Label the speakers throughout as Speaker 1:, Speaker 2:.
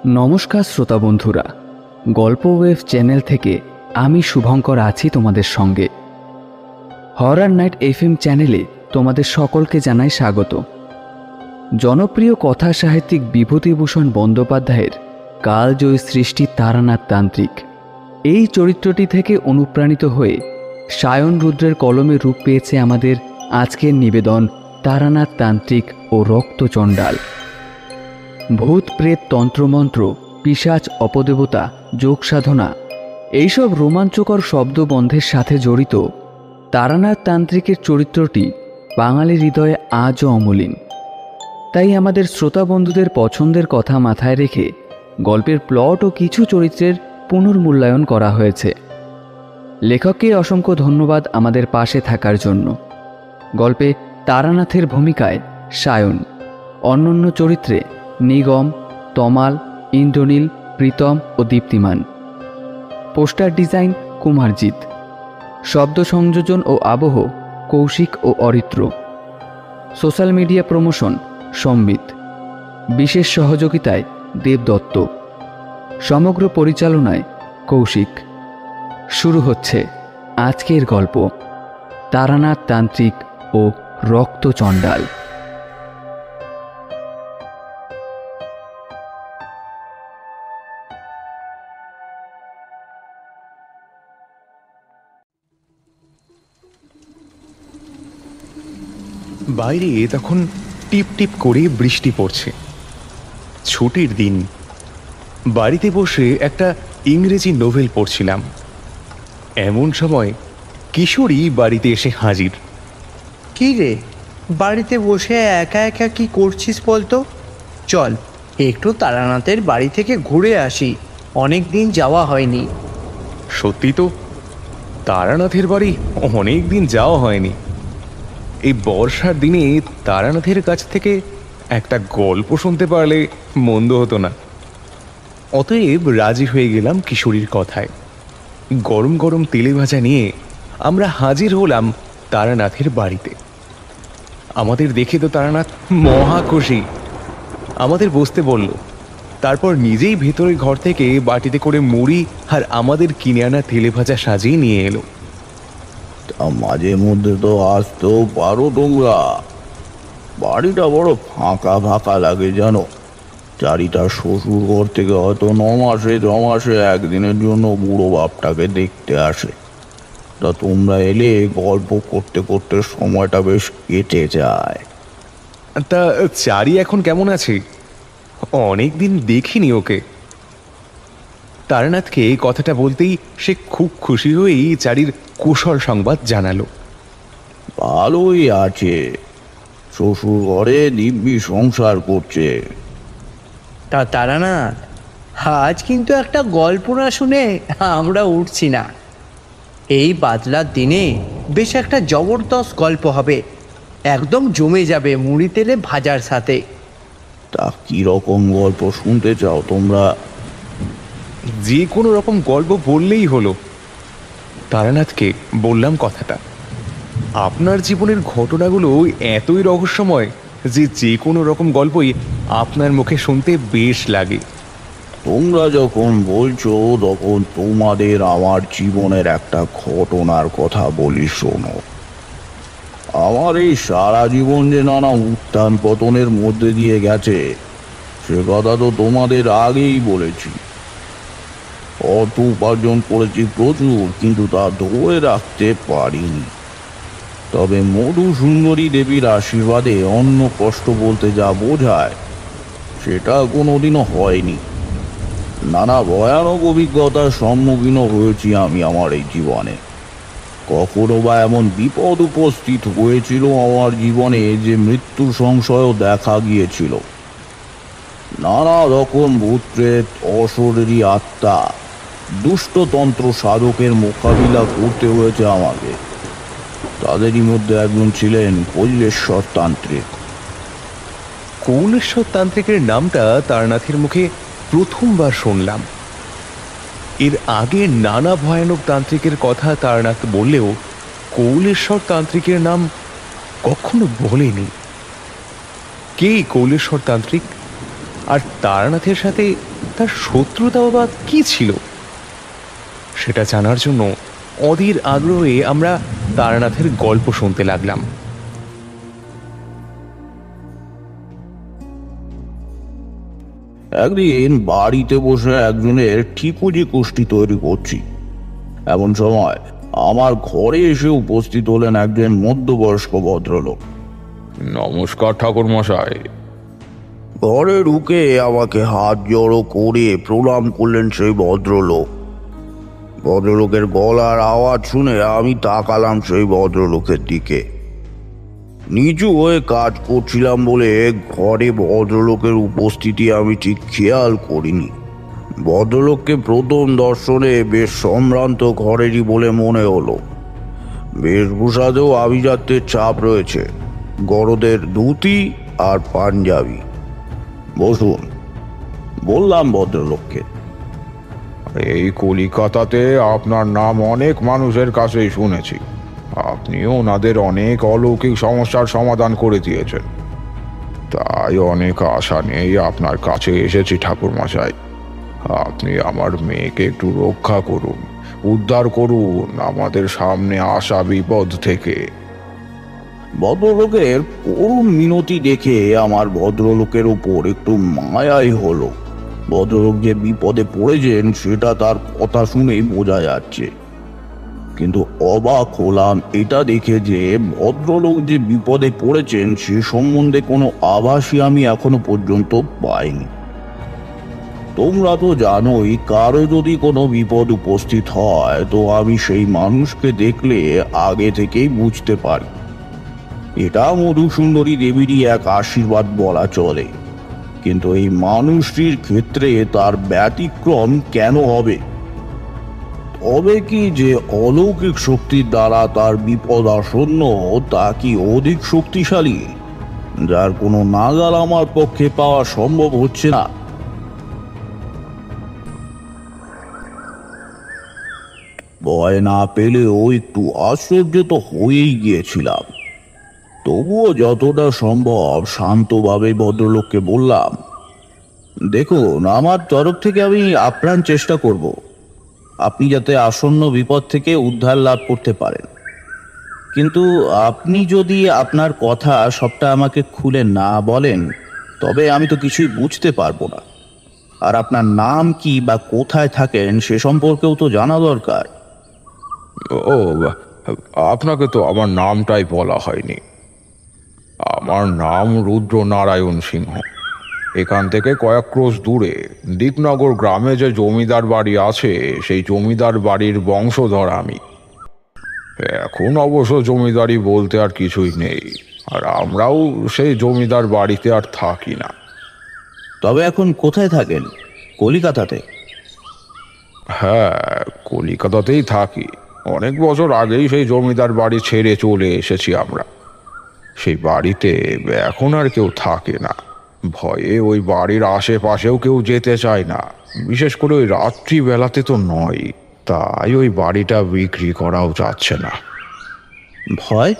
Speaker 1: নমস্কার শ্রোতা বন্ধুরা, গল্প ওয়েভ চ্যানেল থেকে আমি শুভঙ্কর আছি তোমাদের সঙ্গে। হরর নাইট এফএম চ্যানেলে তোমাদের সকলকে জানাই স্বাগত। জনপ্রিয় কথা সাহিত্যিক বিভূতিভূষণ বন্দ্যোপাধ্যায়ের কালজয়ী সৃষ্টি তারানাথ তান্ত্রিক, এই চরিত্রটি থেকে অনুপ্রাণিত হয়ে সায়ন রুদ্রের কলমে রূপ পেয়েছে আমাদের আজকের নিবেদন তারানাথ তান্ত্রিক ও রক্তচণ্ডাল। ভূত প্রেত তন্ত্রমন্ত্র, পিশাচ অপদেবতা, যোগ সাধনা, এইসব রোমাঞ্চকর শব্দবন্ধের সাথে জড়িত তারানাথ তান্ত্রিকের চরিত্রটি বাঙালির হৃদয়ে আজও অমলিন। তাই আমাদের শ্রোতা বন্ধুদের পছন্দের কথা মাথায় রেখে গল্পের প্লট ও কিছু চরিত্রের পুনর্মূল্যায়ন করা হয়েছে। লেখককে অসংখ্য ধন্যবাদ আমাদের পাশে থাকার জন্য। গল্পে তারানাথের ভূমিকায় সায়ন, অন্যান্য চরিত্রে নিগম, তমাল, ইন্দ্রনীল, প্রীতম ও দীপ্তিমান। Poster design Kumarjit. শব্দ সংযোজন ও আবহ কৌশিক ও Aritra. Social media promotion Sambit. বিশেষ সহযোগিতায় দেবদত্ত। সমগ্র পরিচালনায় কৌশিক। শুরু হচ্ছে আজকের গল্প তারানাথ তান্ত্রিক ও রক্তচণ্ডাল।
Speaker 2: বাইরে তখন টিপ টিপ করে বৃষ্টি পড়ছে। ছুটির দিন। বাড়িতে বসে একটা ইংরেজি নোভেল পড়ছিলাম। এমন সময় কিশোরী বাড়িতে এসে হাজির।
Speaker 3: কি রে, বাড়িতে বসে একা একা কি করছিস বলতো? চল একটু তারানাথের বাড়ি থেকে ঘুরে আসি, অনেক দিন যাওয়া হয়নি।
Speaker 2: সত্যি তো, তারানাথের বাড়ি অনেক দিন যাওয়া হয়নি। এই বর্ষার দিনে তারানাথের কাছ থেকে একটা গল্প শুনতে পারলে মন্দ হতো না। অতএব রাজি হয়ে গেলাম কিশোরীর কথায়। গরম গরম তেলে ভাজা নিয়ে আমরা হাজির হলাম তারানাথের বাড়িতে। আমাদের দেখে তো তারানাথ মহা খুশি, আমাদের বসতে বলল। তারপর নিজেই ভেতরের ঘর থেকে বাটিতে করে মুড়ি আর আমাদের কিনে আনা তেলে ভাজা সাজিয়ে নিয়ে এলো।
Speaker 4: মাঝে মধ্যে তো আসতেও পারো তোমরা। বাড়িটা বড় ফাঁকা ফাঁকা লাগে জানো। চারিটা শ্বশুর ঘর থেকে হয়তো 9 মাসে 10 মাসে একদিনের জন্য বুড়ো বাপটাকে দেখতে আসে। তা তোমরা এলে গল্প করতে করতে সময়টা বেশ কেটে যায়।
Speaker 2: তা চারি এখন কেমন আছে? অনেক দিন দেখিনি ওকে। তারানাথকে এই কথাটা বলতেই সে খুব খুশি হয়েই চারির কুশল সংবাদ জানালো।
Speaker 4: ভালোই আছে, শ্বশুর ঘরে দিব্যি সংসার করছে।
Speaker 3: তা তারানাথ, আজ কিন্তু একটা গল্প না শুনে আমরা উঠছি না। এই বাদলার দিনে বেশ একটা জবরদস্ত গল্প হবে, একদম জমে যাবে মুড়ি তেলে ভাজার সাথে।
Speaker 4: তা কিরকম গল্প শুনতে চাও তোমরা?
Speaker 2: যে কোনো রকম গল্প বললেই হলো। তারানাথকে বললাম কথাটা। আপনার জীবনের ঘটনাগুলো এতই রহস্যময় যে যে কোনো রকম গল্পই আপনার মুখে শুনতে বেশ লাগে।
Speaker 4: তোমরা যখন বলছো তখন তোমাদের আমার জীবনের একটা ঘটনার কথা বলি শোনো। আমার এই সারা জীবন যে নানা উত্থান পতনের মধ্যে দিয়ে গেছে সে কথা তো তোমাদের আগেই বলেছি। অর্থ উপার্জন করেছি প্রচুর, কিন্তু তা ধরে রাখতে পারিনি। তবে মধু সুন্দরী দেবীর আশীর্বাদে অন্য কষ্ট বলতে যা বোঝায় সেটা কোনোদিনও হয়নি। নানা ভয়ানক অভিজ্ঞতার সম্মুখীনও হয়েছি আমি আমার এই জীবনে। কখনো বা এমন বিপদ উপস্থিত হয়েছিল আমার জীবনে যে মৃত্যুর সংশয়ও দেখা গিয়েছিল। নানা রকম ভূতপ্রেত, অশরীরী আত্মা, দুষ্টতন্ত্র সাধকের মোকাবিলা করতে হয়েছে আমাকে। তাদেরই মধ্যে একজন ছিলেন কৈলেশ্বর তান্ত্রিক।
Speaker 2: কৈলেশ্বর তান্ত্রিকের নামটা তারানাথের মুখে প্রথমবার শুনলাম। এর আগে নানা ভয়ানক তান্ত্রিকের কথা তারানাথ বললেও কৈলেশ্বর তান্ত্রিকের নাম কখনো বলেনি। কে কৈলেশ্বর তান্ত্রিক? আর তারানাথের সাথে তার শত্রুতাও বা কি ছিল, সেটা জানার জন্য অধীর আগ্রহে আমরা তারানাথের গল্প শুনতে লাগলাম।
Speaker 4: একদিন বাড়িতে বসে একজনের ঠিকুজি কুষ্টি তৈরি করছি, এমন সময় আমার ঘরে এসে উপস্থিত হলেন একজন মধ্যবয়স্ক ভদ্রলোক।
Speaker 2: নমস্কার ঠাকুর মশাই।
Speaker 4: ঘরে ঢুকে আমাকে হাত জড়ো করে প্রণাম করলেন সেই ভদ্রলোক। ভদ্রলোকের গলার আওয়াজ শুনে আমি তাকালাম সেই ভদ্রলোকের দিকে। নিচু হয়ে কাজ করছিলাম বলে ঘরে ভদ্রলোকের উপস্থিতি আমি ঠিক খেয়াল করিনি। ভদ্রলোককে প্রথম দর্শনে বেশ সম্ভ্রান্ত ঘরেরই বলে মনে হলো। বেশভূষাতেও আভিজাত্যের ছাপ রয়েছে, গরদের ধুতি আর পাঞ্জাবি। বসুন, বললাম ভদ্রলোককে।
Speaker 5: এই কলিকাতাতে আপনার নাম অনেক মানুষের কাছেই শুনেছি। আপনিও ওনাদের অনেক অলৌকিক সমস্যার সমাধান করে দিয়েছেন, তাই অনেক আশা নিয়েই আপনার কাছে এসেছি ঠাকুরমশাই। আপনি আমার মেয়েকে একটু রক্ষা করুন, উদ্ধার করুন আমাদের সামনে আসা বিপদ থেকে।
Speaker 4: ভদ্রলোকের করুণ মিনতি দেখে আমার ভদ্রলোকের উপর একটু মায়াই হলো। ভদ্রলোক যে বিপদে পড়েছেন সেটা তার কথা শুনেই বোঝা যাচ্ছে, কিন্তু অবাক হলাম এটা দেখে যে ভদ্রলোক যে বিপদে পড়েছেন সে সম্বন্ধে কোনো আভাসই আমি এখনো পর্যন্ত পাইনি। তোমরা তো জানোই, কারো যদি কোনো বিপদ উপস্থিত হয় তো আমি সেই মানুষকে দেখলে আগে থেকেই বুঝতে পারি। এটা মধুসুন্দরী দেবীরই এক আশীর্বাদ বলা চলে, কিন্তু এই মানুষটির ক্ষেত্রে তার ব্যতিক্রম কেন হবে? তবে কি যে অলৌকিক শক্তির দ্বারা তার বিপদ আসন্ন তা কি অধিক শক্তিশালী, যার কোনো নাগাল আমার পক্ষে পাওয়া সম্ভব হচ্ছে না? ভয় না পেলেও একটু আশ্চর্য তো হয়েই গিয়েছিলাম। তবুও যতটা সম্ভব শান্তভাবে ভদ্রলোককে বললাম, দেখুন, আমার তরফ থেকে আমি আপ্রাণ চেষ্টা করব আপনি যাতে আসন্ন বিপদ থেকে উদ্ধার লাভ করতে পারেন, কিন্তু আপনি যদি আপনার কথা সবটা আমাকে খুলে না বলেন তবে আমি তো কিছুই বুঝতে পারবো না। আর আপনার নাম কি বা কোথায় থাকেন সে সম্পর্কেও তো জানা দরকার।
Speaker 5: ও, আপনাকে তো আমার নামটাই বলা হয়নি। আমার নাম রুদ্রনারায়ণ সিংহ। এখান থেকে কয়েক ক্রোশ দূরে দীপনগর গ্রামে যে জমিদার বাড়ি আছে সেই জমিদার বাড়ির বংশধর আমি। এখন অবশ্য জমিদারি বলতে আর কিছুই নেই, আর আমরাও সেই জমিদার বাড়িতে আর থাকি না।
Speaker 4: তবে এখন কোথায় থাকেন? কলিকাতাতে?
Speaker 5: হ্যাঁ, কলিকাতাতেই থাকি। অনেক বছর আগেই সেই জমিদার বাড়ি ছেড়ে চলে এসেছি আমরা। সেই বাড়িতে এখন আর কেউ থাকে না। ভয়ে ওই বাড়ির আশেপাশেও কেউ যেতে চায় না, বিশেষ করে ওই রাত্রিবেলাতে তো নয়। তাই ওই বাড়িটা বিক্রি করাও যাচ্ছে না।
Speaker 4: ভয়?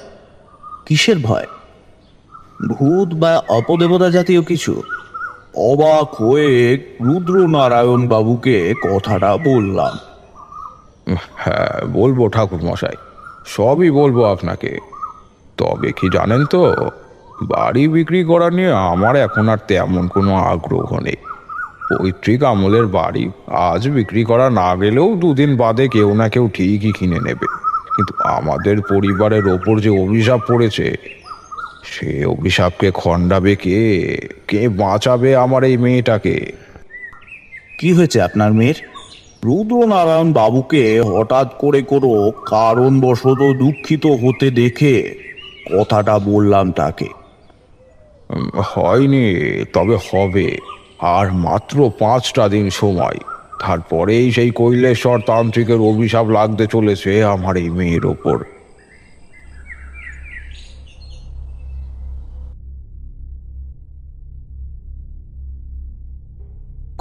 Speaker 4: কিসের ভয়? ভূত বা অপদেবতা জাতীয় কিছু? অবাক হয়ে রুদ্রনারায়ণ বাবুকে কথাটা বললাম।
Speaker 5: হ্যাঁ, বলবো ঠাকুর মশাই, সবই বলবো আপনাকে। তবে কি জানেন তো, বাড়ি বিক্রি করা নিয়ে আমার এখন আর তেমন কোনো আগ্রহ নেই। পৈতৃক আমলের বাড়ি আজ বিক্রি করা না গেলেও দুদিন বাদে কেউ না কেউ ঠিকই কিনে নেবে। কিন্তু আমাদের পরিবারের ওপর যে অভিশাপ পড়েছে, সে অভিশাপকে খণ্ডাবে কে? কে বাঁচাবে আমার এই মেয়েটাকে?
Speaker 4: কি হয়েছে আপনার মেয়ের? রুদ্রনারায়ণ বাবুকে হঠাৎ করে কোনো কারণবশত দুঃখিত হতে দেখে কথাটা বললাম তাকে।
Speaker 5: হয়নি, তবে হবে। আর মাত্র 5টা দিন সময়, তারপরেই সেই কৈলেশ্বর তান্ত্রিকের অভিশাপ লাগতে চলেছে আমার এই মেয়ের ওপর।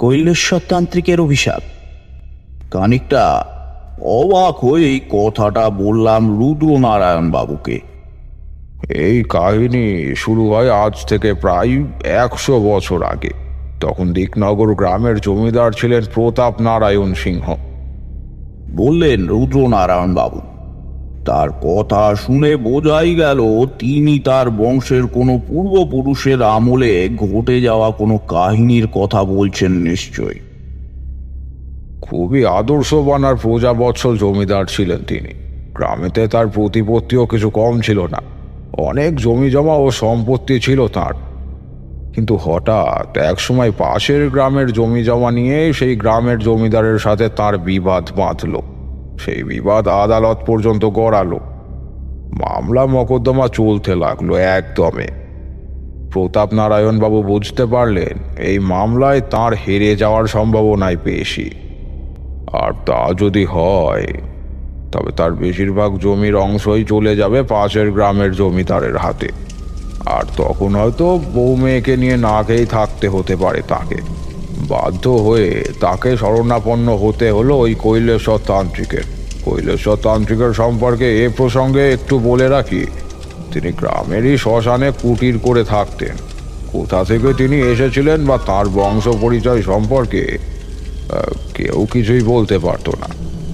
Speaker 4: কৈলেশ্বর তান্ত্রিকের অভিশাপ? খানিকটা অবাক হয়েই কথাটা বললাম রুদ্রনারায়ণ বাবুকে।
Speaker 5: এই কাহিনী শুরু হয় আজ থেকে প্রায় 100 বছর আগে। তখন দিকনগর গ্রামের জমিদার ছিলেন প্রতাপ নারায়ণ সিংহ।
Speaker 4: বললেন রুদ্রনারায়ণ বাবু। তার কথা শুনে বোঝাই গেল তিনি তার বংশের কোনো পূর্বপুরুষের আমলে ঘটে যাওয়া কোনো কাহিনীর কথা বলছেন নিশ্চয়।
Speaker 5: খুবই আদর্শবান আর প্রজাবৎসল জমিদার ছিলেন তিনি। গ্রামেতে তার প্রতিপত্তিও কিছু কম ছিল না, অনেক জমি জমা ও সম্পত্তি ছিল তার। কিন্তু হঠাৎ একসময় পাশের গ্রামের জমি জমা নিয়ে সেই গ্রামের জমিদারের সাথে তার বিবাদ বাঁধল। সেই বিবাদ আদালত পর্যন্ত গড়ালো। মামলা মকদ্দমা চলতে লাগলো একদমে। প্রতাপ নারায়ণ বাবু বুঝতে পারলেন এই মামলায় তার হেরে যাওয়ার সম্ভাবনাই বেশি। আর তা যদি হয় তবে তার বেশিরভাগ জমির অংশই চলে যাবে পাশের গ্রামের জমিদারের হাতে। আর তখন হয়তো বউ মেয়েকে নিয়ে না খেয়েই থাকতে হতে পারে তাকে। বাধ্য হয়ে তাকে শরণাপন্ন হতে হলো ওই কৈলেশ্বর তান্ত্রিকের। কৈলেশ্বর তান্ত্রিকের সম্পর্কে এ প্রসঙ্গে একটু বলে রাখি, তিনি গ্রামেরই শ্মশানে কুটির করে থাকতেন। কোথা থেকে তিনি এসেছিলেন বা তার বংশ পরিচয় সম্পর্কে কেউ কিছুই বলতে পারতো না।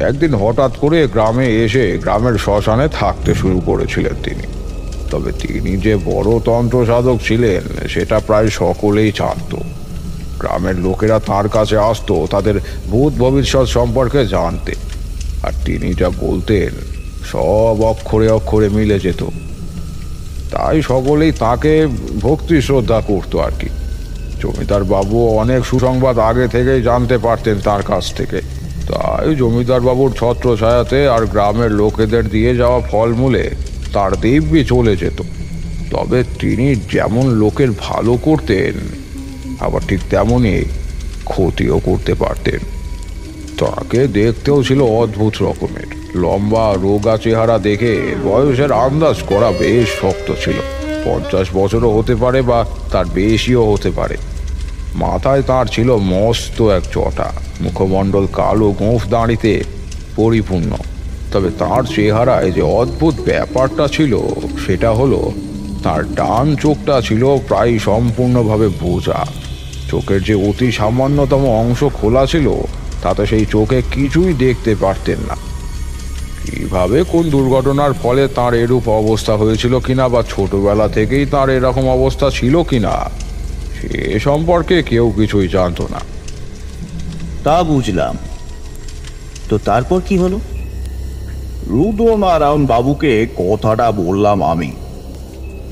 Speaker 5: একদিন হঠাৎ করে গ্রামে এসে গ্রামের শ্মশানে থাকতে শুরু করেছিলেন তিনি। তবে তিনি যে বড় তন্ত্র সাধক ছিলেন সেটা প্রায় সকলেই জানত। গ্রামের লোকেরা তার কাছে আসতো তাদের ভূত ভবিষ্যৎ সম্পর্কে জানতে। আর তিনি যা বলতেন সব অক্ষরে অক্ষরে মিলে যেত। তাই সকলেই তাকে ভক্তি শ্রদ্ধা করতো আর কি। জমিদার বাবু অনেক সুসংবাদ আগে থেকেই জানতে পারতেন তার কাছ থেকে। তাই জমিদার বাবুর ছত্র ছায়াতে আর গ্রামের লোকেদের দিয়ে যাওয়া ফলমূলে তার দিব্যি চলে যেত। তবে তিনি যেমন লোকের ভালো করতেন আবার ঠিক তেমনই ক্ষতিও করতে পারতেন। তাকে দেখতেও ছিল অদ্ভুত রকমের। লম্বা রোগা চেহারা দেখে বয়সের আন্দাজ করা বেশ শক্ত ছিল। 50 বছরও হতে পারে বা তার বেশিও হতে পারে। মাথায় তার ছিল মস্ত এক চটা, মুখমণ্ডল কালো গোঁফ দাঁড়িতে পরিপূর্ণ। তবে তার চেহারায় যে অদ্ভুত ব্যাপারটা ছিল সেটা হলো তার ডান চোখটা ছিল প্রায় সম্পূর্ণভাবে বোঝা। চোখের যে অতি সামান্যতম অংশ খোলা ছিল তাতে সেই চোখে কিছুই দেখতে পারতেন না। কিভাবে কোন দুর্ঘটনার ফলে তার এরূপ অবস্থা হয়েছিল কিনা বা ছোটবেলা থেকেই তার এরকম অবস্থা ছিল কিনা সে সম্পর্কে কেউ কিছুই জানতো না।
Speaker 4: তা বুঝলাম। তো তারপর কি হলো? রুদ্রনারায়ণ বাবুকে কথাটা বললাম আমি।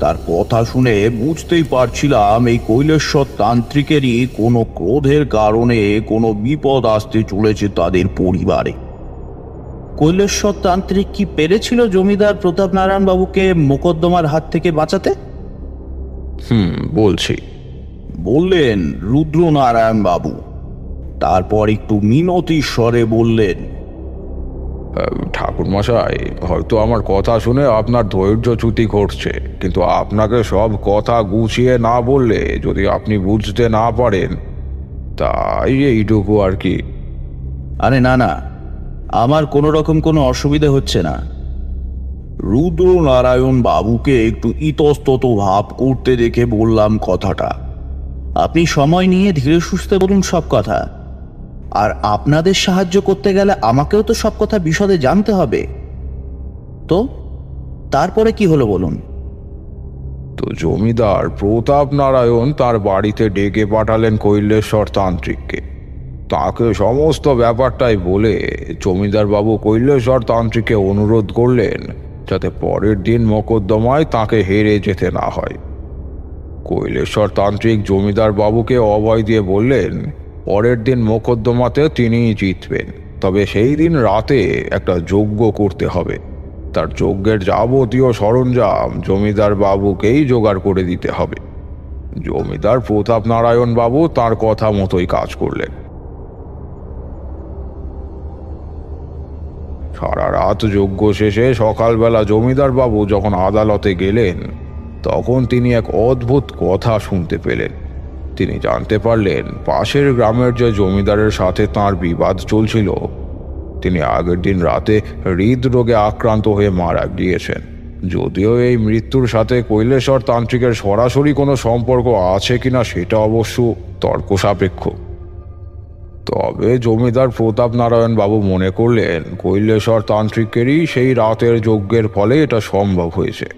Speaker 4: তার কথা শুনে বুঝতেই পারছিলাম এই কৈলেশ্বর তান্ত্রিকেরই কোনো ক্রোধের কারণে কোনো বিপদ আসতে চলেছে তাদের পরিবারে। কৈলেশ্বর তান্ত্রিক কি পেরেছিল জমিদার প্রতাপ নারায়ণ বাবুকে মোকদ্দমার হাত থেকে বাঁচাতে?
Speaker 5: বলছি,
Speaker 4: বললেন রুদ্রনারায়ণ বাবু। তারপর একটু মিনতি স্বরে বললেন,
Speaker 5: ঠাকুর মশাই, হয়তো আমার কথা শুনে আপনার ধৈর্যচ্যুতি ঘটছে, কিন্তু আপনাকে সব কথা গুছিয়ে না বললে যদি আপনি বুঝতে না পারেন, তাই এইটুকু আর কি।
Speaker 4: আরে না না, আমার কোনো রকম কোনো অসুবিধা হচ্ছে না। রুদ্রনারায়ণ বাবুকে একটু ইতস্তত ভাব করতে দেখে বললাম কথাটা। আপনি সময় নিয়ে ধীরে সুস্থে বলুন সব কথা। আর আপনাদের সাহায্য করতে গেলে আমাকেও তো সব কথা বিশদে জানতে হবে। তো তারপরে কি হলো বলুন।
Speaker 5: তো জমিদার প্রতাপ নারায়ণ তার বাড়িতে ডেকে পাঠালেন কৈলেশ্বর তান্ত্রিককে। তাকে সমস্ত ব্যাপারটাই বলে জমিদার বাবু কৈলেশ্বর তান্ত্রিককে অনুরোধ করলেন যাতে পরের দিন মোকদ্দমায় তাকে হেরে যেতে না হয়। কৈলেশ্বর তান্ত্রিক জমিদার বাবুকে অভয় দিয়ে বললেন পরের দিন মোকদ্দমাতে তিনিই জিতবেন, তবে সেই দিন রাতে একটা যজ্ঞ করতে হবে। তার যজ্ঞের যাবতীয় সরঞ্জাম জমিদার বাবুকেই জোগাড় করে দিতে হবে। জমিদার প্রতাপ নারায়ণ বাবু তার কথা মতোই কাজ করলেন। সারা রাত যজ্ঞ শেষে সকালবেলা জমিদার বাবু যখন আদালতে গেলেন তখন তিনি এক অদ্ভুত কথা শুনতে পেলেন। তিনি জানতে পারলেন পাশের গ্রামের যে জমিদারের সাথে তাঁর বিবাদ চলছিল তিনি আগের দিন রাতে হৃদরোগে আক্রান্ত হয়ে মারা গিয়েছেন। যদিও এই মৃত্যুর সাথে কৈলেশ্বর তান্ত্রিকের সরাসরি কোনো সম্পর্ক আছে কিনা সেটা অবশ্য তর্ক সাপেক্ষ। তবে জমিদার প্রতাপ নারায়ণ বাবু মনে করলেন কৈলেশ্বর তান্ত্রিকেরই সেই রাতের যজ্ঞের ফলে এটা সম্ভব হয়েছে,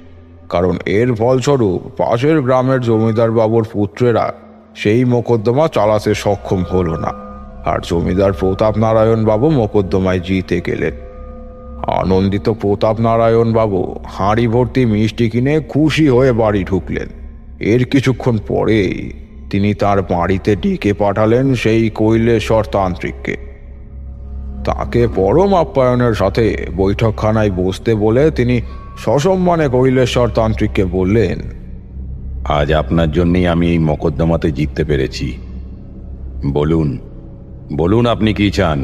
Speaker 5: কারণ এর ফলস্বরূপ পাশের গ্রামের জমিদার বাবুর পুত্রেরা সেই মোকদ্দমা চালাতে সক্ষম হলো না, আর জমিদার প্রতাপ নারায়ণ বাবু মোকদ্দমায় জিতে গেলেন। আনন্দিত প্রতাপ নারায়ণ বাবু হাঁড়ি ভর্তি মিষ্টি কিনে খুশি হয়ে বাড়ি ঢুকলেন। এর কিছুক্ষণ পরেই তিনি তার বাড়িতে ডেকে পাঠালেন সেই কৈলেশ্বর তান্ত্রিককে। তাকে পরম আপ্যায়নের সাথে বৈঠকখানায় বসতে বলে তিনি সসম্মানে কৈলেশ্বর তান্ত্রিককে বললেন,
Speaker 6: আজ আপনার জন্যই আমি এই মোকদ্দমাতে জিততে পেরেছি। বলুন বলুন আপনি কি চান?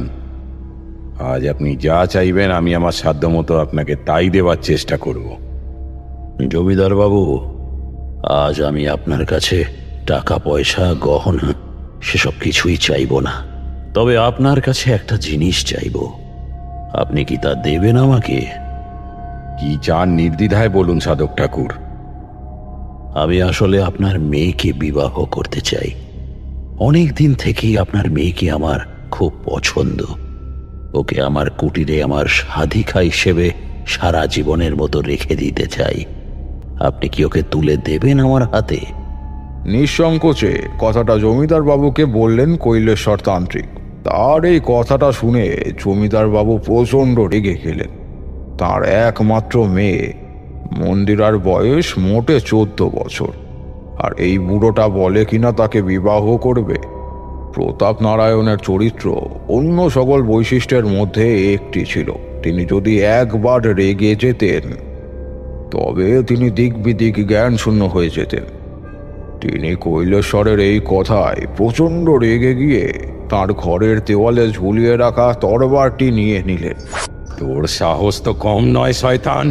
Speaker 6: আজ আপনি যা চাইবেন আমি আমার সাধ্যমতো আপনাকে তাই দেওয়ার চেষ্টা করব।
Speaker 7: জমিদার বাবু, আজ আমি আপনার কাছে টাকা পয়সা গহনা সেসব কিছুই চাইব না, তবে আপনার কাছে একটা জিনিস চাইব। আপনি কি তা দেবেন আমাকে?
Speaker 6: কি চান নির্দ্বিধায় বলুন সাধক ঠাকুর।
Speaker 7: আমি আসলে আপনার মেয়েকে বিবাহ করতে চাই। অনেক দিন থেকেই আপনার মেয়েকে আমার খুব পছন্দ। ওকে আমার কুটিরে আমার সাধিকা হিসেবে সারা জীবনের মতো রেখে দিতে চাই। আপনি কি ওকে তুলে দেবেন আমার হাতে?
Speaker 5: নিঃসংকোচে কথাটা জমিদার বাবুকে বললেন কৈলেশ্বর তান্ত্রিক। তার এই কথাটা শুনে জমিদার বাবু প্রচণ্ড রেগে গেলেন। তার একমাত্র মেয়ে মন্দিরার বয়স মোটে 14 বছর, আর এই বুড়োটা বলে কিনা তাকে বিবাহ করবে। প্রতাপ নারায়ণের চরিত্র অন্য সকল বৈশিষ্ট্যের মধ্যে একটি ছিল, তিনি যদি একবার রেগে যেতেন তবে তিনি দিক বিদিক জ্ঞান শূন্য হয়ে যেতেন। তিনি কৈলেশ্বরের এই কথায় প্রচণ্ড রেগে গিয়ে তার ঘরের দেওয়ালে ঝুলিয়ে রাখা তরবারটি নিয়ে নিলেন।
Speaker 6: তোর সাহস তো কম নয় শয়তান!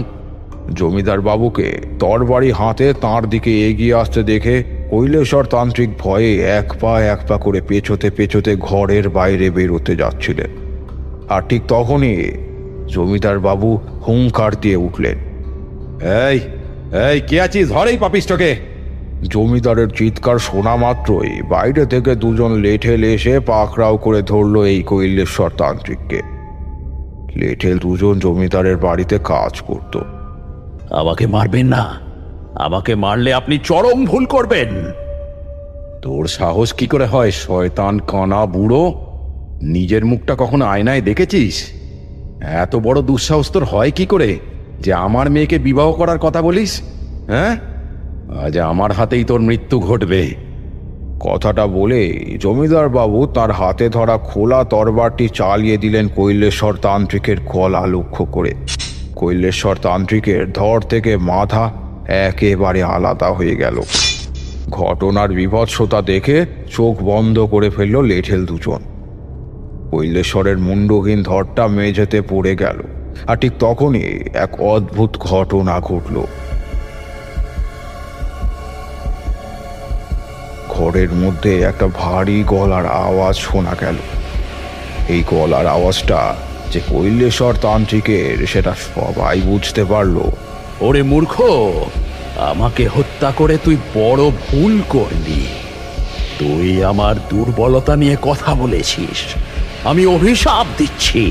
Speaker 5: জমিদার বাবুকে তরবারি হাতে তাঁর দিকে এগিয়ে আসতে দেখে কৈলেশ্বর তান্ত্রিক ভয়ে এক পা করে পেছোতে পেছোতে ঘরের বাইরে বেরোতে যাচ্ছিলেন। আর ঠিক তখনই জমিদার বাবু হুঙ্কার দিয়ে উঠলেন,
Speaker 6: এই এই কে আছিস? ধরেই পাপিষ্ঠকে!
Speaker 5: জমিদারের চিৎকার শোনা মাত্রই বাইরে থেকে দুজন লেঠেল এসে পাকড়াও করে ধরল এই কৈলেশ্বর তান্ত্রিককে। লেঠেল দুজন জমিদারের বাড়িতে কাজ করত।
Speaker 7: আমাকে মারবেন না, আমাকে মারলে আপনি চরম ভুল করবেন।
Speaker 6: তোর সাহস কি করে হয় শয়তান কানা বুড়ো? নিজের মুখটা কখনো আয়নায় দেখেছিস? এত বড় দুঃসাহস তোর হয় কি করে যে আমার মেয়েকে বিবাহ করার কথা বলিস? হ্যাঁ, আজ আমার হাতেই তোর মৃত্যু ঘটবে।
Speaker 5: কথাটা বলে জমিদার বাবু তার হাতে ধরা খোলা তরবারটি চালিয়ে দিলেন কৈলেশ্বর তান্ত্রিকের গলা লক্ষ্য করে। কৈলেশ্বর তান্ত্রিকের ধর থেকে মাথা একেবারে আলাদা হয়ে গেল। ঘটনার বিভৎসতা দেখে চোখ বন্ধ করে ফেলল লেঠেল দুজন। কৈলেশ্বরের মুন্ডহীন ধরটা মেঝেতে পড়ে গেল। আর ঠিক তখনই এক অদ্ভুত ঘটনা ঘটল। ঘরের মধ্যে একটা ভারী গলার আওয়াজ শোনা গেল। এই গলার আওয়াজটা যে কৈলেশ্বর তান্ত্রিকের সেটা সবাই বুঝতে পারল।
Speaker 7: ওরে মূর্খ, আমাকে হত্যা করে তুই বড় ভুল করলি। তুই আমার দুর্বলতা নিয়ে কথা বলেছিস। আমি অভিশাপ দিচ্ছি,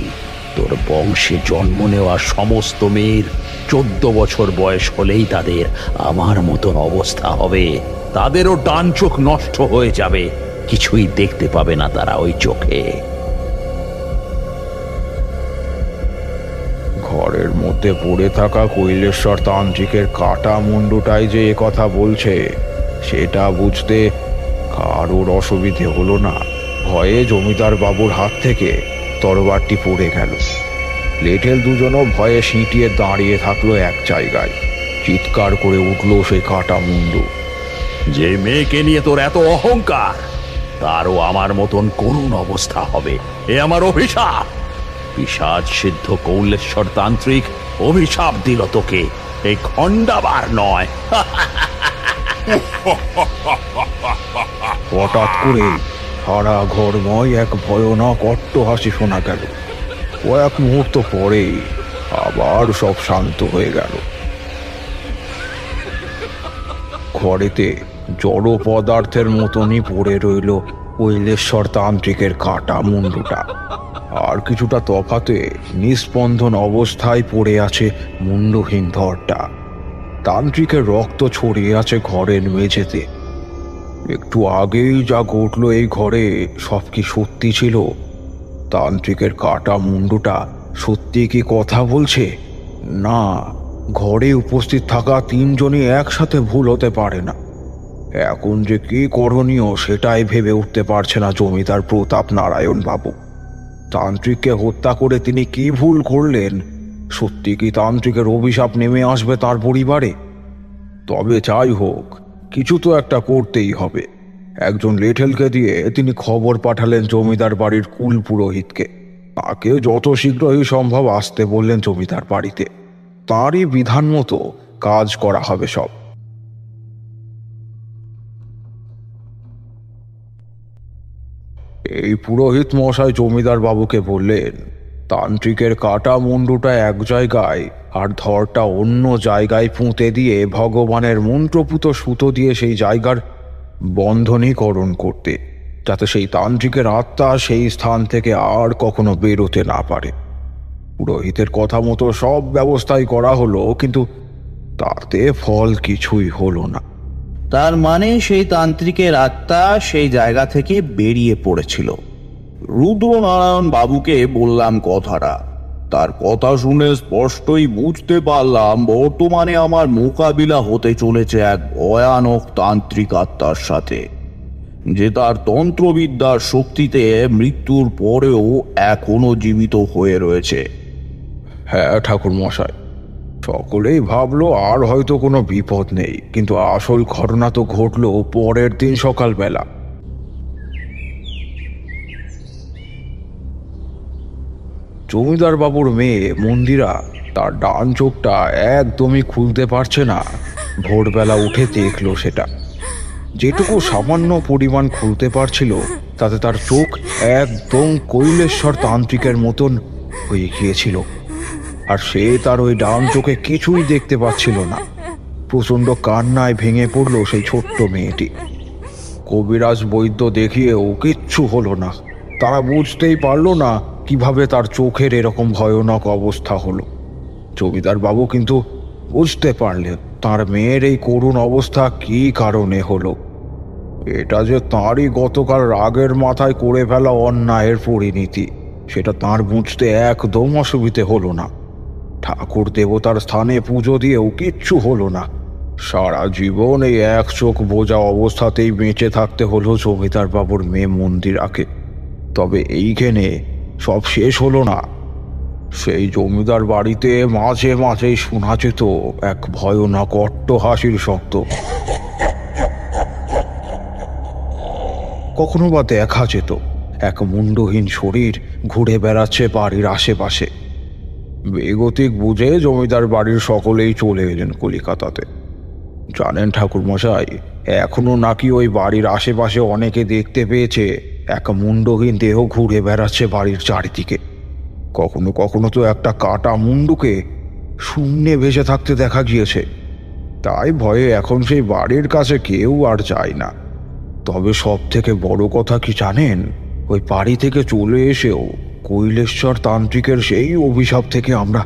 Speaker 7: তোর বংশে জন্ম নেওয়া সমস্ত মেয়ের 14 বছর বয়স হলেই তাদের আমার মতন অবস্থা হবে। তাদেরও ডান চোখ নষ্ট হয়ে যাবে, কিছুই দেখতে পাবে না তারা ওই চোখে।
Speaker 5: ঘরের মধ্যে পড়ে থাকা কৈলেশ্বর তান্ত্রিকের কাটা মুন্ডুটাই যে এ কথা বলছে সেটা বুঝতে কারোর অসুবিধে হলো না। ভয়ে জমিদার বাবুর হাত থেকে তরবারটি পড়ে গেল। লেঠেল দুজনও ভয়ে সিঁটিয়ে দাঁড়িয়ে থাকলো এক জায়গায়। চিৎকার করে উঠল সেই কাটা মুন্ডু,
Speaker 7: যে মেয়েকে নিয়ে তোর এত অহংকার, তারও আমার মতন করুণ অবস্থা হবে। এ আমার অভিশাপ। পিশাচ সিদ্ধ কৈলেশ্বর তান্ত্রিক অভিশাপ দিল তোকে, এই খণ্ডাবার নয়।
Speaker 5: হঠাৎ করে সারা ঘরময় এক ভয়ানক অট্টহাসি শোনা গেল। কয়েক মুহূর্ত পরেই আবার সব শান্ত হয়ে গেল। ঘরেতে জড় পদার্থের মতনই পড়ে রইল কৈলেশ্বর তান্ত্রিকের কাটা মুন্ডুটা। আর কিছুটা তফাতে নিস্পন্দন অবস্থায় পড়ে আছে মুন্ডহীন ধরটা। তান্ত্রিকের রক্ত ছড়িয়ে আছে ঘরের মেঝেতে। একটু আগেই যা ঘটল এই ঘরে সব কি সত্যি ছিল? তান্ত্রিকের কাটা মুন্ডুটা সত্যি কি কথা বলছে? না, ঘরে উপস্থিত থাকা তিনজনই একসাথে ভুল হতে পারে না। এখন যে কি করণীয় সেটাই ভেবে উঠতে পারছে না জমিদার প্রতাপ নারায়ণ বাবু। তান্ত্রিককে হত্যা করে তিনি কি ভুল করলেন? সত্যি কি তান্ত্রিকের অভিশাপ নেমে আসবে তার পরিবারে? তবে যাই হোক, কিছু তো একটা করতেই হবে। একজন লেঠেলকে দিয়ে তিনি খবর পাঠালেন জমিদার বাড়ির কুল পুরোহিতকে। তাকে যত শীঘ্রই সম্ভব আসতে বললেন জমিদার বাড়িতে। তাঁরই বিধান মতো কাজ করা হবে সব। এই পুরোহিত মশাই জমিদার বাবুকে বললেন, তান্ত্রিকের কাটা মুন্ডুটা এক জায়গায় আর ধরটা অন্য জায়গায় পুঁতে দিয়ে ভগবানের মন্ত্রপুত সুতো দিয়ে সেই জায়গার বন্ধনীকরণ করতে, যাতে সেই তান্ত্রিকের আত্মা সেই স্থান থেকে আর কখনো বেরোতে না পারে। পুরোহিতের কথা মতো সব ব্যবস্থাই করা হলো, কিন্তু তাতে ফল কিছুই হলো না।
Speaker 4: তার মানে সেই তান্ত্রিকের আত্মা সেই জায়গা থেকে বেরিয়ে পড়েছিল। রুদ্রনারায়ণ বাবুকে বললাম কথাটা। তার কথা শুনে স্পষ্টই বুঝতে পারলাম বর্তমানে আমার মোকাবিলা হতে চলেছে এক ভয়ানক তান্ত্রিক আত্মার সাথে, যে তার তন্ত্রবিদ্যার শক্তিতে মৃত্যুর পরেও এখনো জীবিত হয়ে রয়েছে।
Speaker 5: হ্যাঁ ঠাকুর মশাই, সকলেই ভাবলো আর হয়তো কোনো বিপদ নেই, কিন্তু আসল ঘটনা তো ঘটলো পরের দিন সকালবেলা। জমিদার বাবুর মেয়ে মন্দিরা তার ডান চোখটা একদমই খুলতে পারছে না। ভোরবেলা উঠে দেখলো সেটা। যেটুকু সামান্য পরিমাণ খুলতে পারছিল তাতে তার চোখ একদম কৈলেশ্বর তান্ত্রিকের মতন হয়ে গিয়েছিল। আর সে তার ওই ডান চোখে কিছুই দেখতে পাচ্ছিল না। প্রচণ্ড কান্নায় ভেঙে পড়ল সেই ছোট্ট মেয়েটি। কবিরাজ বৈদ্য দেখিয়েও কিচ্ছু হলো না। তারা বুঝতেই পারলো না কিভাবে তার চোখের এরকম ভয়ানক অবস্থা হলো। জমিদার বাবু কিন্তু বুঝতে পারলেন তার মেয়ের এই করুণ অবস্থা কি কারণে হলো। এটা যে তাঁরই গতকাল রাগের মাথায় করে ফেলা অন্যায়ের পরিণতি, সেটা তাঁর বুঝতে একদম অসুবিধে হলো না। ঠাকুর দেবতার স্থানে পুজো দিয়েও কিচ্ছু হলো না। সারা জীবন এই এক চোখ বোঝা অবস্থাতেই বেঁচে থাকতে হলো জমিদার বাবুর মেয়ে মন্দিরাকে। তবে এইখানে সব শেষ হলো না। সেই জমিদার বাড়িতে মাঝে মাঝেই শোনা যেত এক ভয়ানক অট্টহাসির শব্দ। কখনো বা দেখা যেত এক মুন্ডহীন শরীর ঘুরে বেড়াচ্ছে বাড়ির আশেপাশে। বেগতিক বুঝে জমিদার বাড়ির সকলেই চলে এলেন কলিকাতাতে। জানেন ঠাকুর মশাই, এখনো নাকি ওই বাড়ির আশেপাশে অনেকে দেখতে পেয়েছে এক মুন্ডহীন দেহ ঘুরে বেড়াচ্ছে বাড়ির চারিদিকে। কখনো কখনো তো একটা কাটা মুন্ডুকে শূন্যে ভেসে থাকতে দেখা গিয়েছে। তাই ভয়ে এখন সেই বাড়ির কাছে কেউ আর যায় না। তবে সব থেকে বড় কথা কি জানেন, ওই বাড়ি থেকে চলে এসেও কৈলেশ্বর তান্ত্রিকের সেই অভিশাপ থেকে আমরা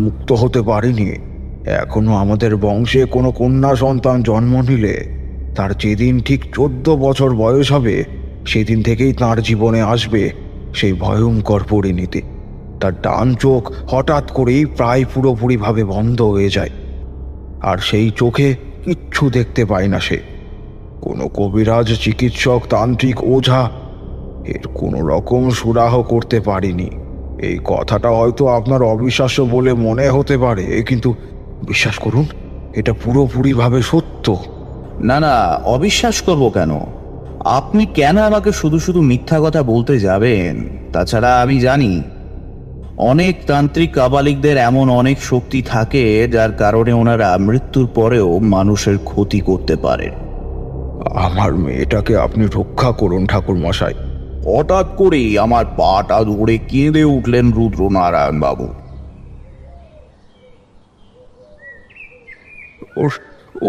Speaker 5: মুক্ত হতে পারিনি। এখনো আমাদের বংশে কোনো কন্যা সন্তান জন্ম নিলে তার যেদিন ঠিক 14 বছর বয়স হবে সেদিন থেকেই তার জীবনে আসবে সেই ভয়ঙ্কর পরিণতি। তার ডান চোখ হঠাৎ করেই প্রায় পুরোপুরিভাবে বন্ধ হয়ে যায়, আর সেই চোখে কিচ্ছু দেখতে পায় না সে। কোনো কবিরাজ, চিকিৎসক, তান্ত্রিক, ওঝা এর কোনো রকম সুরাহ করতে পারেনি। এই কথাটা হয়তো আপনার অবিশ্বাস্য বলে মনে হতে পারে, কিন্তু বিশ্বাস করুন, এটা পুরোপুরিভাবে সত্য।
Speaker 4: না না, অবিশ্বাস করব কেন? আপনি কেন আমাকে শুধু শুধু মিথ্যা কথা বলতে যাবেন? তাছাড়া আমি জানি অনেক তান্ত্রিক কাবালিকদের এমন অনেক শক্তি থাকে যার কারণে ওনারা মৃত্যুর পরেও মানুষের ক্ষতি করতে পারে।
Speaker 5: আমার মেয়েটাকে আপনি রক্ষা করুন ঠাকুর মশাই।
Speaker 4: হঠাৎ করেই আমার পাটা ধরে কেঁদে উঠলেন রুদ্রনারায়ণ বাবু।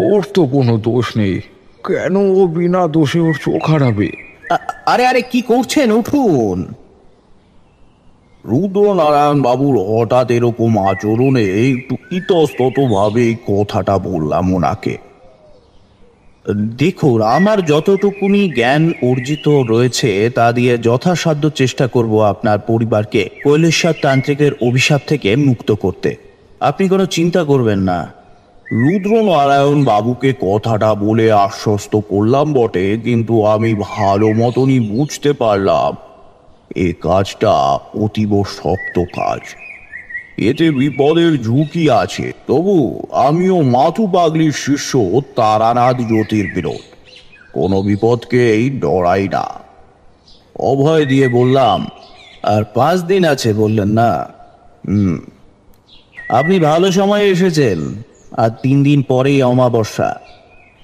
Speaker 5: ওর তো কোনো দোষ নেই, কেন ও বিনা দোষে ওর চোখ হারাবে?
Speaker 4: আরে আরে কি করছেন, উঠুন। রুদ্রনারায়ণ বাবুর হঠাৎ এরকম আচরণে একটু ইতস্তত ভাবে কথাটা বললাম ওনাকে। দেখুন, আমার যতটুকুনি জ্ঞান অর্জিত রয়েছে তা দিয়ে যথাসাধ্য চেষ্টা করব আপনার পরিবারকে কৈলেশ্বর তান্ত্রিকের অভিশাপ থেকে মুক্ত করতে। আপনি কোনো চিন্তা করবেন না। রুদ্রনারায়ণ বাবুকে কথাটা বলে আশ্বস্ত করলাম বটে, কিন্তু আমি ভালো মতনই বুঝতে পারলাম এ কাজটা অতীব শক্ত কাজ, এতে বিপদের ঝুঁকি আছে। তবু আমিও মাথু পাগলির শিষ্য তারানাথ জ্যোতির্বিরোধ, কোনো বিপদকেই ডরাই না। অভয় দিয়ে বললাম, আর 5 দিন আছে বললেন না? আপনি ভালো সময়ে এসেছেন। আর 3 দিন পরেই অমাবস্যা,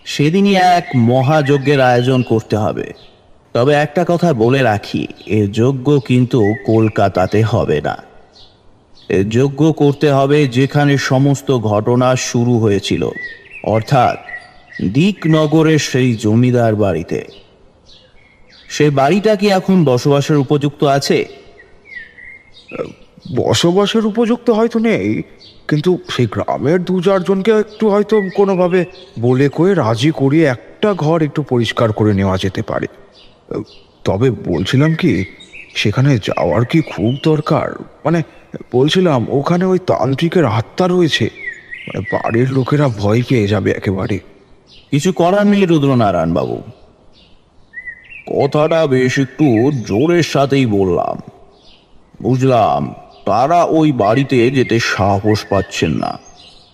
Speaker 4: সেদিনই এক মহাযজ্ঞের আয়োজন করতে হবে। তবে একটা কথা বলে রাখি, এ যজ্ঞ কিন্তু কলকাতাতে হবে না। এ যজ্ঞ করতে হবে যেখানে সমস্ত ঘটনা শুরু হয়েছিল, অর্থাৎ দিকনগরের সেই জমিদার বাড়িতে। সেই বাড়িটা কি এখন বসবাসের উপযুক্ত আছে?
Speaker 5: বসবাসের উপযুক্ত হয়তো নেই, কিন্তু সেই গ্রামের 2-4 জনকে একটু হয়তো কোনোভাবে বলে কয়ে রাজি করিয়ে একটা ঘর একটু পরিষ্কার করে নেওয়া যেতে পারে। তবে বলছিলাম কি, সেখানে যাওয়ার কি খুব দরকার? মানে বলছিলাম, ওখানে ওই তান্ত্রিকের আত্মা রয়েছে, মানে বাড়ির লোকেরা ভয় পেয়ে যাবে একেবারে।
Speaker 4: কিছু করার নেই রুদ্রনারায়ণ বাবু, কথাটা বেশ একটু জোরের সাথেই বললাম। বুঝলাম তারা ওই বাড়িতে যেতে সাহস পাচ্ছেন না।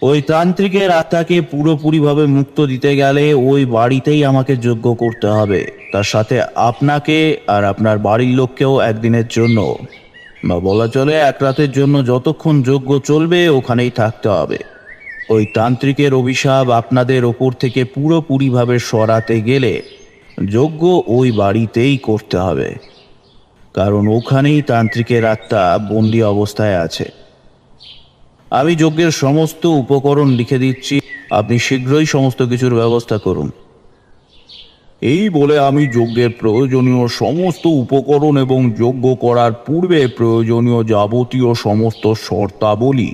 Speaker 4: ওই তান্ত্রিকের আত্মাকে পুরোপুরিভাবে মুক্ত দিতে গেলে ওই বাড়িতেই আমাকে যজ্ঞ করতে হবে, তার সাথে আপনাকে আর আপনার বাড়ির লোককেও একদিনের জন্য, বা বলা চলে 1 রাতের জন্য, যতক্ষণ যজ্ঞ চলবে ওখানেই থাকতে হবে। ওই তান্ত্রিকের অভিশাপ আপনাদের ওপর থেকে পুরোপুরিভাবে সরাতে গেলে যজ্ঞ ওই বাড়িতেই করতে হবে, কারণ ওখানেই তান্ত্রিকের আত্মা বন্দি অবস্থায় আছে। আমি যজ্ঞের সমস্ত উপকরণ লিখে দিচ্ছি, আপনি শীঘ্রই সমস্ত কিছুর ব্যবস্থা করুন। এই বলে আমি যজ্ঞের প্রয়োজনীয় সমস্ত উপকরণ এবং যজ্ঞ করার পূর্বে প্রয়োজনীয় যাবতীয় সমস্ত শর্তাবলী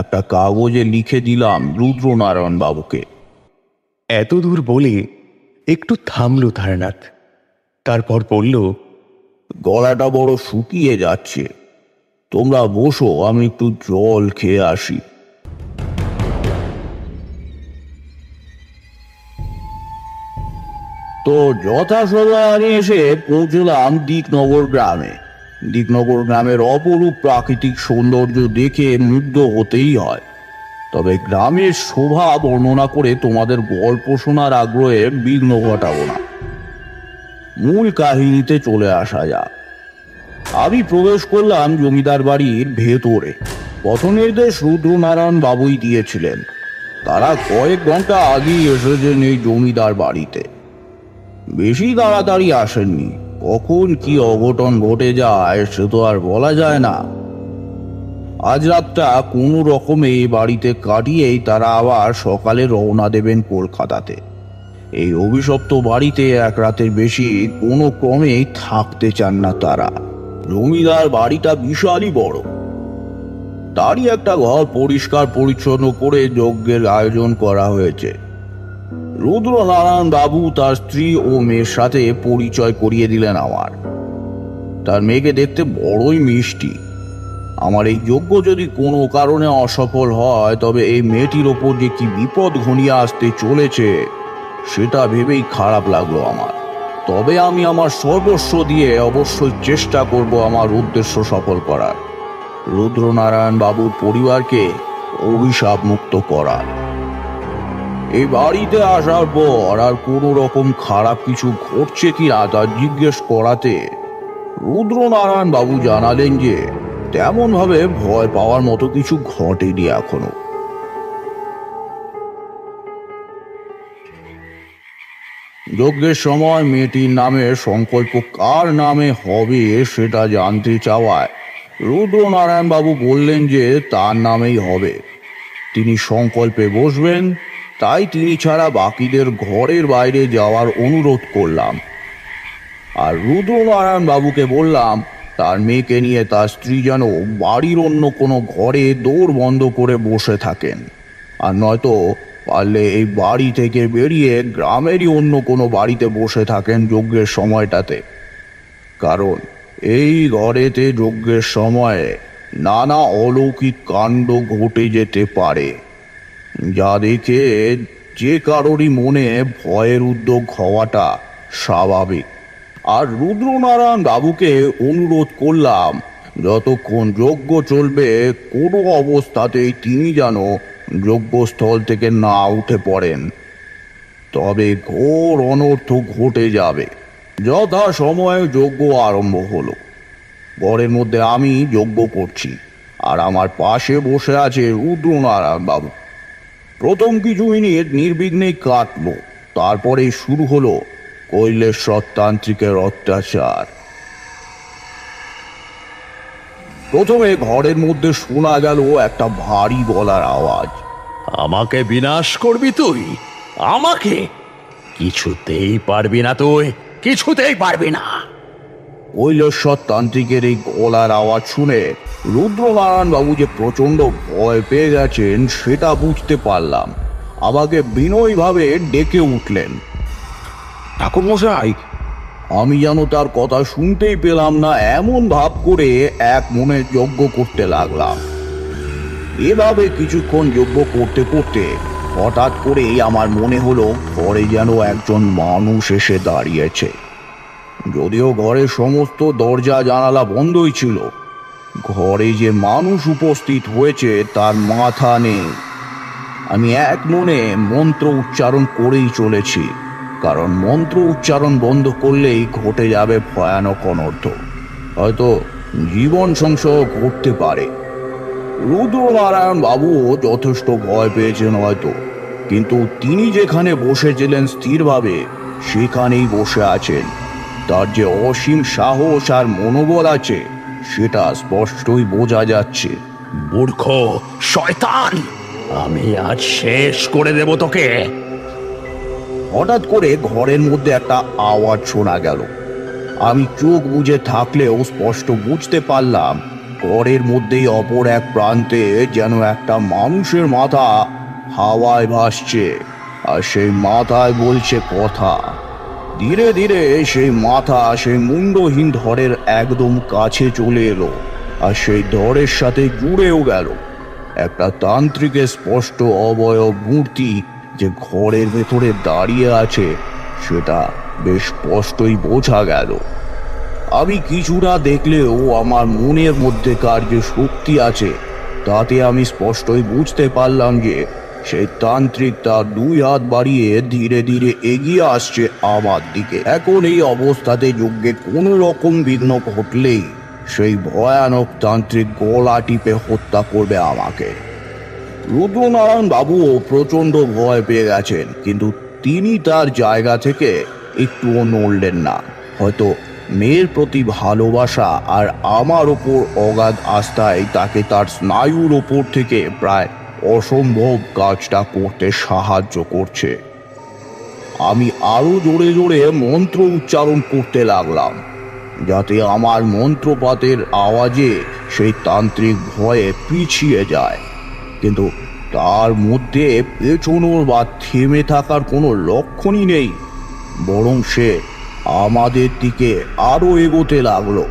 Speaker 4: একটা কাগজে লিখে দিলাম রুদ্রনারায়ণ বাবুকে।
Speaker 2: এত দূর বলে একটু থামল তারানাথ, তারপর বলল,
Speaker 4: গলাটা বড় শুকিয়ে যাচ্ছে, তোমরা বসো, আমি একটু জল খেয়ে আসি। তো যথাসময়ে আমি এসে পৌঁছলাম দিকনগর গ্রামে। দিকনগর গ্রামের অপরূপ প্রাকৃতিক সৌন্দর্য দেখে মুগ্ধ হতেই হয়। তবে গ্রামের শোভা বর্ণনা করে তোমাদের গল্প শোনার আগ্রহে বিঘ্ন ঘটাবো না, মূল কাহিনীতে চলে আসা যাক। আমি প্রবেশ করলাম জমিদার বাড়ির ভেতরে। পথ নির্দেশ রুদ্রনারায়ণ বাবুই দিয়েছিলেন। তারা কয়েক ঘন্টা আগেই এসেছেন এই জমিদার বাড়িতে। বেশি তাড়াতাড়ি আসেননি, কখন কি অঘটন ঘটে যায় সে তো আর বলা যায় না। আজ রাতটা কোনো রকমে এই বাড়িতে কাটিয়েই তারা আবার সকালে রওনা দেবেন কলকাতাতে। এই অভিশপ্ত বাড়িতে 1 রাতের বেশি কোনো ক্রমেই থাকতে চান না তারা। জমিদার বাড়িটা বিশালই বড়, তারই একটা ঘর পরিষ্কার পরিচ্ছন্ন করে যজ্ঞের আয়োজন করা হয়েছে। রুদ্রনারায়ণ বাবু তার স্ত্রী ও মেয়ের সাথে পরিচয় করিয়ে দিলেন আমার। তার মেয়েকে দেখতে বড়ই মিষ্টি। আমার এই যজ্ঞ যদি কোনো কারণে অসফল হয়, তবে এই মেয়েটির ওপর যে কি বিপদ ঘনিয়ে আসতে চলেছে সেটা ভেবেই খারাপ লাগলো আমার। তবে আমি আমার সর্বস্ব দিয়ে অবশ্যই চেষ্টা করব আমার উদ্দেশ্য সফল করার, রুদ্রনারায়ণ বাবুর পরিবারকে অভিশাপ মুক্ত করার। এই বাড়িতে আসার পর আর কোনো রকম খারাপ কিছু ঘটছে কিনা তা জিজ্ঞেস করাতে রুদ্রনারায়ণ বাবু জানালেন যে তেমন ভাবে ভয় পাওয়ার মতো কিছু ঘটেনি এখনো। যজ্ঞের সময় মেয়েটির নামে সংকল্প কার নামে হবে সেটা জানতে চাওয়ায় রুদ্রনারায়ণ বাবু বললেন যে তার নামেই হবে। তিনি সংকল্পে বসবেন, তাই তিনি ছাড়া বাকিদের ঘরের বাইরে যাওয়ার অনুরোধ করলাম। আর রুদ্রনারায়ণ বাবুকে বললাম তার মেয়েকে নিয়ে তার স্ত্রী যেন বাড়ির অন্য কোনো ঘরে দৌড় বন্ধ করে বসে থাকেন, আর নয়তো পারলে এই বাড়ি থেকে বেরিয়ে গ্রামেরই অন্য কোনো বাড়িতে বসে থাকেন যজ্ঞের সময়টাতে। কারণ এই ঘরেতে যজ্ঞের সময়ে নানা অলৌকিক কাণ্ড ঘটে যেতে পারে, যা দেখে যে কারোরই মনে ভয়ের উদ্যোগ হওয়াটা স্বাভাবিক। আর রুদ্রনারায়ণ বাবুকে অনুরোধ করলাম যতক্ষণ যজ্ঞ চলবে কোনো অবস্থাতেই তিনি যেন যজ্ঞস্থল থেকে না উঠে পড়েন, তবে ঘোর অনর্থ ঘটে যাবে। যথা সময়ে যজ্ঞ আরম্ভ হলো। ঘরের মধ্যে আমি যজ্ঞ করছি, আর আমার পাশে বসে আছে রুদ্রনারায়ণ বাবু। প্রথম কিছু মিনিট নির্বিঘ্নেই কাটলো, তারপরে শুরু হলো কৈলেশ্বর তান্ত্রিকের অত্যাচার। প্রথমে ঘরের মধ্যে শোনা গেল একটা ভারী গলার আওয়াজ।
Speaker 7: আমাকে বিনাশ করবি তুই? আমাকে? কিছুতেই পারবি না তুই, কিছুতেই পারবি না।
Speaker 4: কৈলেশ্বর তান্ত্রিকের এই গলার আওয়াজ শুনে রুদ্রনারায়ণ বাবু যে প্রচন্ড ভয় পেয়ে গেছেন সেটা বুঝতে পারলাম। আমাকে বিনয়ীভাবে ডেকে উঠলেন।
Speaker 5: ঠাকুরমশাই,
Speaker 4: আমি যেন তার কথা শুনতেই পেলাম না এমন ভাব করে এক মনে যজ্ঞ করতে লাগলাম। এভাবে কিছুক্ষণ যজ্ঞ করতে করতে হঠাৎ করেই আমার মনে হলো ঘরে যেন একজন মানুষ এসে দাঁড়িয়েছে। যদিও ঘরের সমস্ত দরজা জানালা বন্ধই ছিল, ঘরে যে মানুষ উপস্থিত হয়েছে তার মাথা নেই। আমি এক মনে মন্ত্র উচ্চারণ করেই চলেছি, কারণ মন্ত্র উচ্চারণ বন্ধ করলেই ঘটে যাবে ভয়ানক অনর্থ, হয়তো জীবন সংশয় ঘটতে পারে। রুদ্রনারায়ণ বাবুও যথেষ্ট ভয় পেয়েছেন হয়তো, কিন্তু তিনি যেখানে বসেছিলেন স্থিরভাবে সেখানেই বসে আছেন। তার যে অসীম সাহস আর মনোবল আছে সেটা স্পষ্টই বোঝা যাচ্ছে।
Speaker 7: মূর্খ শয়তান, আমি আজ শেষ করে দেব তোকে।
Speaker 4: হঠাৎ করে ঘরের মধ্যে একটা আওয়াজ শোনা গেল। আমি চোখ বুজে থাকলেও স্পষ্ট বুঝতে পারলাম ঘরের মধ্যেই অপর এক প্রান্তে যেন একটা মানুষের মাথা হাওয়ায় ভাসছে, আর সেই মাথায় বলছে কথা। ধীরে ধীরে সেই মাথা সেই মুন্ডহীন ধরের একদম কাছে চলে এলো, আর সেই ধরের সাথে জুড়েও গেল একটা তান্ত্রিকের স্পষ্ট অবয়ব মূর্তি যে ঘরের ভেতরে দাঁড়িয়ে আছে সেটা বেশ স্পষ্টই বোঝা গেল। আমি কিছুটা দেখলেও আমার মনের মধ্যেকার যে শক্তি আছে তাতে আমি স্পষ্টই বুঝতে পারলাম যে সেই তান্ত্রিক তার দুই হাত বাড়িয়ে ধীরে ধীরে এগিয়ে আসছে আমার দিকে। এখন এই অবস্থাতে যজ্ঞে কোনো রকম বিঘ্ন ঘটলেই সেই ভয়ানক তান্ত্রিক গলা টিপে হত্যা করবে আমাকে। রুদ্রনারায়ণ বাবুও প্রচন্ড ভয় পেয়ে গেছেন, কিন্তু তিনি তার জায়গা থেকে একটুও নড়লেন না। হয়তো মেয়ের প্রতি ভালোবাসা আর আমার ওপর অগাধ আস্থায় তাকে তার স্নায়ুর ওপর থেকে প্রায় অসম্ভব কাজটা করতে সাহায্য করছে। আমি আরো জোরে জোরে মন্ত্র উচ্চারণ করতে লাগলাম, যাতে আমার মন্ত্রপাতের আওয়াজে সেই তান্ত্রিক ভয়ে পিছিয়ে যায়। কিন্তু তার মধ্যে পেছনোর বা থেমে থাকার কোনো লক্ষণই নেই, বরং সে আমাদের দিকে আরো এগোতে লাগলো।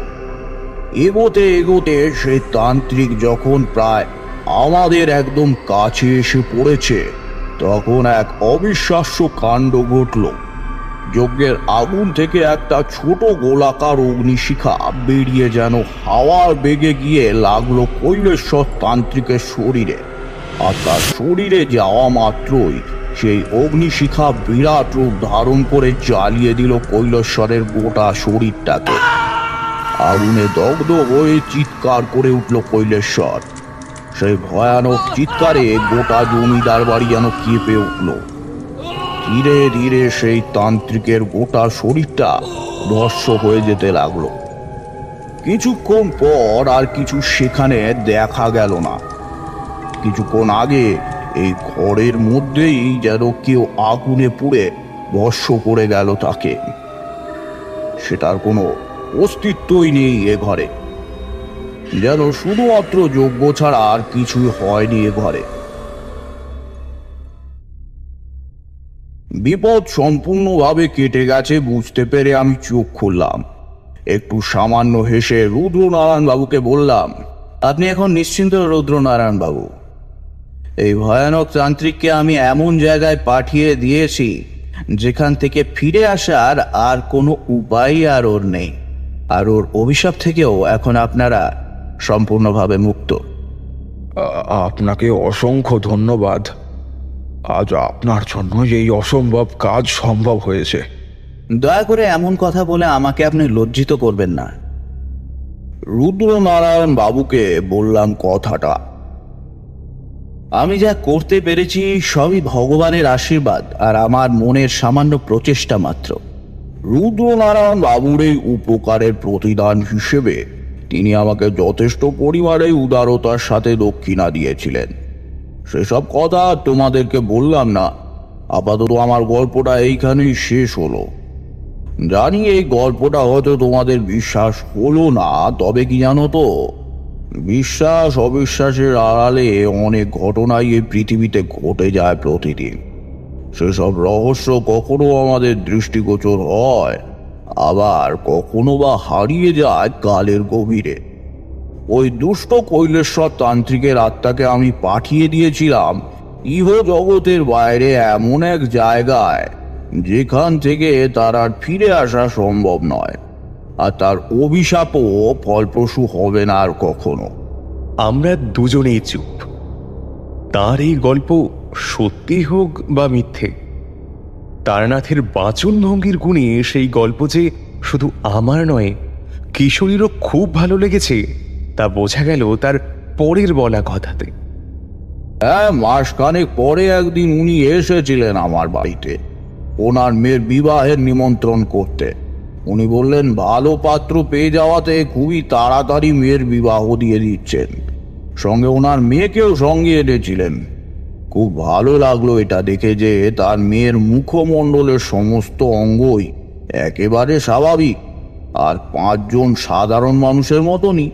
Speaker 4: এগোতে এগোতে সেই তান্ত্রিক যখন প্রায় আমাদের একদম কাছে এসে পড়েছে তখন এক অবিশ্বাস্য কাণ্ড ঘটল। যজ্ঞের আগুন থেকে একটা ছোট গোলাকার অগ্নিশিখা বেরিয়ে যেন হাওয়ার বেগে গিয়ে লাগলো কৈলেশ্বর তান্ত্রিকের শরীরে, আর তার শরীরে যাওয়া মাত্রই সেই অগ্নিশিখা বিরাট রূপ ধারণ করে জ্বালিয়ে দিল কৈলেশ্বরের গোটা শরীরটাকে। আগুনে দগ্ধ হয়ে চিৎকার করে উঠল কৈলেশ্বর। সেই ভয়ানক চিৎকারে গোটা জমিদার বাড়ি যেন কেঁপে উঠল। ধীরে ধীরে সেই তান্ত্রিকের গোটা শরীরটা ভস্ম হয়ে যেতে লাগলো। কিছুক্ষণ পর আর কিছু সেখানে দেখা গেল না। কিছুক্ষণ আগে এই ঘরের মধ্যেই যেন কেউ আগুনে পুড়ে ভস্ম করে গেল তাকে। সেটার কোনো অস্তিত্বই নেই এ ঘরে, যেন শুধুমাত্র যজ্ঞ ছাড়া আর কিছুই হয়নি এ ঘরে। বিপদ সম্পূর্ণভাবে কেটে গেছে বুঝতে পেরে আমি চোখ খুললাম। একটু সামান্য হেসে রুদ্রনারায়ণ বাবুকে বললাম, আপনি এখন নিশ্চিন্ত রুদ্রনারায়ণ বাবু। এই ভয়ানক তান্ত্রিককে আমি এমন জায়গায় পাঠিয়ে দিয়েছি যেখান থেকে ফিরে আসার আর কোনো উপায় আর ওর নেই। আর ওর অভিশাপ থেকেও এখন আপনারা সম্পূর্ণভাবে মুক্ত।
Speaker 5: আপনাকে অসংখ্য ধন্যবাদ। আজ আপনার জন্যই এই অসম্ভব কাজ সম্ভব হয়েছে।
Speaker 4: দয়া করে এমন কথা বলে আমাকে আপনি লজ্জিত করবেন না। রুদ্রনারায়ণ বাবুকে বললাম কথাটা। আমি যা করতে পেরেছি সবই ভগবানের আশীর্বাদ আর আমার মনের সামান্য প্রচেষ্টা মাত্র। রুদ্রনারায়ণ বাবুর এই উপকারের প্রতিদান হিসেবে তিনি আমাকে যথেষ্ট পরিমাণে উদারতার সাথে দক্ষিণা দিয়েছিলেন। সেসব কথা তোমাদেরকে বললাম না। আপাতত আমার গল্পটা এইখানেই শেষ হলো। জানি এই গল্পটা হয়তো তোমাদের বিশ্বাস হলো না, তবে কি জানো তো, বিশ্বাস অবিশ্বাসের আড়ালে অনেক ঘটনাই এই পৃথিবীতে ঘটে যায় প্রতিদিন। সেসব রহস্য কখনো আমাদের দৃষ্টিগোচর হয়, আবার কখনো বা হারিয়ে যায় কালের গভীরে। ওই দুষ্ট কৈলেশ্বর তান্ত্রিকের আত্মাকে আমি পাঠিয়ে দিয়েছিলাম ইহ জগতের বাইরে এমন এক জায়গায় যেখান থেকে তার আর ফিরে আসা সম্ভব নয়, আর তার অভিশাপও ফলপ্রসূ হবে না আর কখনো।
Speaker 2: আমরা দুজনেই চুপ। তার এই গল্প সত্যি হোক বা মিথ্যে, তারানাথের বাঁচন ভঙ্গির গুণে সেই গল্প যে শুধু আমার নয়, কিশোরীরও খুব ভালো লেগেছে তা বোঝা গেল তার পরের বলা কথাতে।
Speaker 4: হ্যাঁ, মাসখানেক পরে একদিন উনি এসেছিলেন আমার বাড়িতে ওনার মেয়ের বিবাহের নিমন্ত্রণ করতে। উনি বললেন ভালো পাত্র পেয়ে যাওয়াতে খুবই তাড়াতাড়ি মেয়ের বিবাহ দিয়ে দিচ্ছেন, সঙ্গে ওনার মেয়েকেও সঙ্গে এনেছিলেন। খুব ভালো লাগলো এটা দেখে যে তার মেয়ের মুখমণ্ডলের সমস্ত অঙ্গই একেবারে স্বাভাবিক আর 5 জন সাধারণ মানুষের মতনই।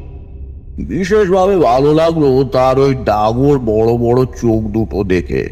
Speaker 4: বিশেষভাবে ভালো লাগলো তার ওই ডাগর বড় বড় চোখ দুটো দেখে।